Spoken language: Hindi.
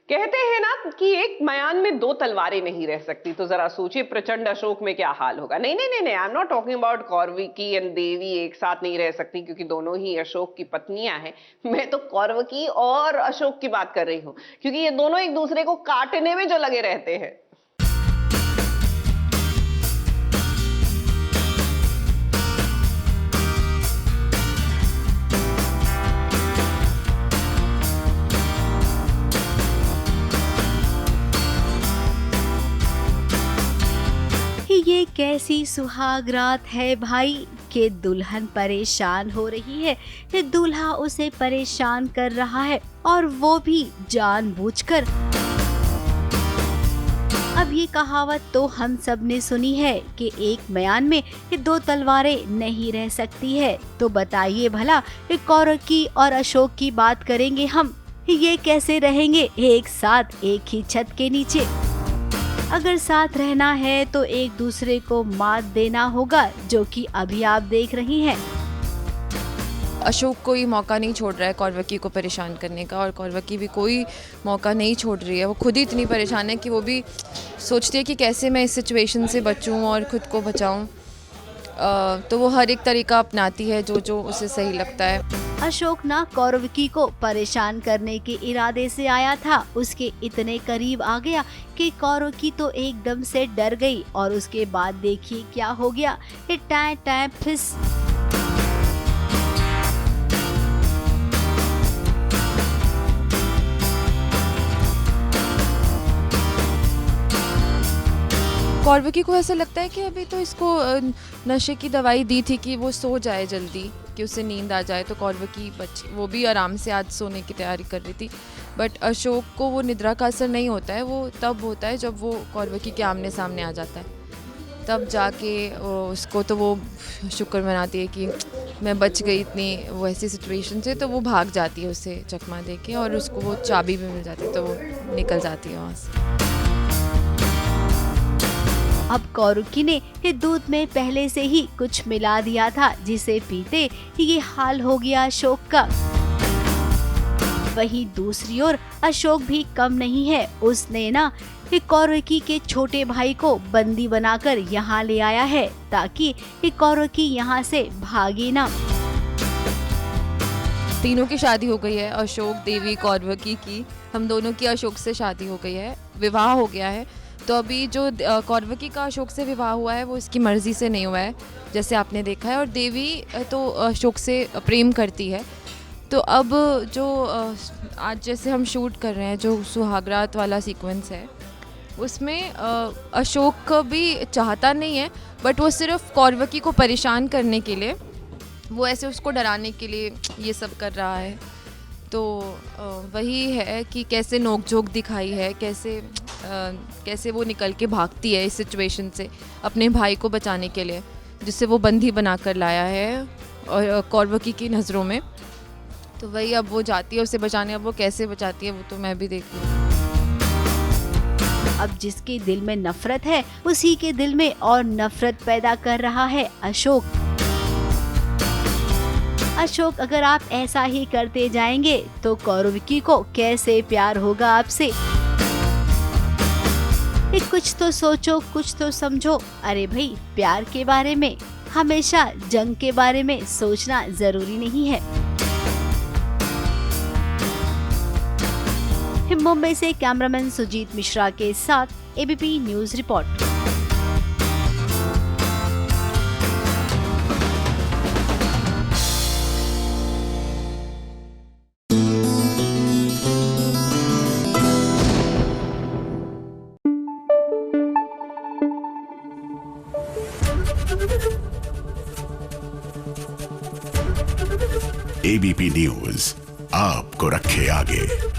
कहते हैं ना कि एक मयान में दो तलवारें नहीं रह सकती, तो जरा सोचिए प्रचंड अशोक में क्या हाल होगा। नहीं नहीं नहीं नहीं, I am not talking about कौरवकी एंड देवी एक साथ नहीं रह सकती, क्योंकि दोनों ही अशोक की पत्नियां हैं। मैं तो कौरवकी और अशोक की बात कर रही हूँ, क्योंकि ये दोनों एक दूसरे को काटने में जो लगे रहते हैं। ये कैसी सुहाग रात है भाई कि दुल्हन परेशान हो रही है, कि दूल्हा उसे परेशान कर रहा है और वो भी जानबूझकर। अब ये कहावत तो हम सब ने सुनी है कि एक मयान में दो तलवारें नहीं रह सकती है। तो बताइए भला कौरवकी और अशोक की बात करेंगे हम, ये कैसे रहेंगे एक साथ एक ही छत के नीचे। अगर साथ रहना है तो एक दूसरे को मात देना होगा, जो कि अभी आप देख रही हैं। अशोक कोई मौका नहीं छोड़ रहा है कौरवकी को परेशान करने का, और कौरवकी भी कोई मौका नहीं छोड़ रही है। वो खुद ही इतनी परेशान है कि वो भी सोचती है कि कैसे मैं इस सिचुएशन से बचूं और खुद को बचाऊं। तो वो हर एक तरीका अपनाती है जो जो उसे सही लगता है। अशोक ना कौरवकी को परेशान करने के इरादे से आया था, उसके इतने करीब आ गया कि कौरवकी तो एकदम से डर गई, और उसके बाद देखिए क्या हो गया। टाइम टाइम फिस। कौरवकी को ऐसा लगता है कि अभी तो इसको नशे की दवाई दी थी कि वो सो जाए जल्दी, कि उसे नींद आ जाए। तो कौरवकी वो भी आराम से आज सोने की तैयारी कर रही थी। बट अशोक को वो निद्रा का असर नहीं होता है, वो तब होता है जब वो कौरवकी के आमने सामने आ जाता है। तब जाके उसको तो वो शुक्र मनाती है कि मैं बच गई इतनी वैसी सिचुएशन से। तो वो भाग जाती है उसे चकमा दे के, और उसको वो चाबी भी मिल जाती है, तो वो निकल जाती है वहाँ से। अब कौरवकी ने दूध में पहले से ही कुछ मिला दिया था, जिसे पीते ये हाल हो गया अशोक का। वहीं दूसरी ओर अशोक भी कम नहीं है, उसने ना कौरवकी के छोटे भाई को बंदी बनाकर यहाँ ले आया है, ताकि कौरवकी यहाँ से भागे ना। तीनों की शादी हो गई है, अशोक, देवी, कौरवकी की। हम दोनों की अशोक से शादी हो गई है, विवाह हो गया है। तो अभी जो कौरवकी का अशोक से विवाह हुआ है वो इसकी मर्ज़ी से नहीं हुआ है, जैसे आपने देखा है। और देवी तो अशोक से प्रेम करती है। तो अब जो आज जैसे हम शूट कर रहे हैं, जो सुहागरात वाला सीक्वेंस है, उसमें अशोक भी चाहता नहीं है, बट वो सिर्फ कौरवकी को परेशान करने के लिए, वो ऐसे उसको डराने के लिए ये सब कर रहा है। तो वही है कि कैसे नोकझोंक दिखाई है, कैसे वो निकल के भागती है इस सिचुएशन से अपने भाई को बचाने के लिए, जिसे वो बंदी बनाकर लाया है और कौरवकी की नज़रों में। तो वही अब वो जाती है उसे बचाने। अब वो कैसे बचाती है वो तो मैं भी देखती हूँ। अब जिसके दिल में नफरत है, उसी के दिल में और नफरत पैदा कर रहा है अशोक। अशोक, अगर आप ऐसा ही करते जाएंगे तो कौरवकी को कैसे प्यार होगा आपसे। कुछ तो सोचो, कुछ तो समझो। अरे भाई, प्यार के बारे में हमेशा जंग के बारे में सोचना जरूरी नहीं है। मुंबई से कैमरामैन सुजीत मिश्रा के साथ ABP news report. ABP news आपको रखे आगे।